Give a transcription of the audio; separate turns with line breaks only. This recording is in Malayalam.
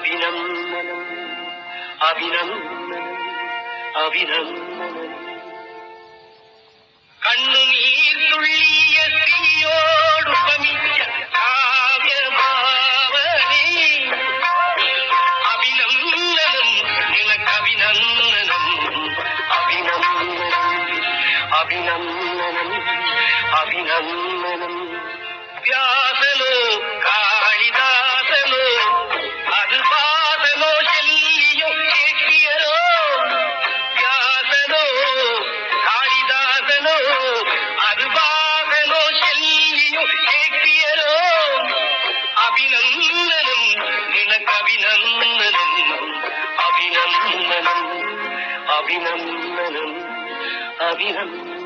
അഭിനന്ദനം അഭിനന്ദനം അഭിനന്ദനം കണ്ണുനീർ തുള്ളിയ സ്ത്രീയോടുപമിച്ച കാവ്യഭാവനേ അഭിനന്ദനം നിനക്കഭിനന്ദനം അഭിനന്ദനം അഭിനന്ദനം അഭിനന്ദനം വ്യാസനോ കാളിദാസനോ അത് പാസനോ ശല്യോ കേട്ടിയരോ വ്യാസനോ കാളിദാസനോ അത് പാസനോ ശല്യോ കേട്ടിയരോ അഭിനന്ദനം നിനക്കഭിനന്ദനം അഭിനന്ദനം അഭിനന്ദനം അഭിനന്ദനം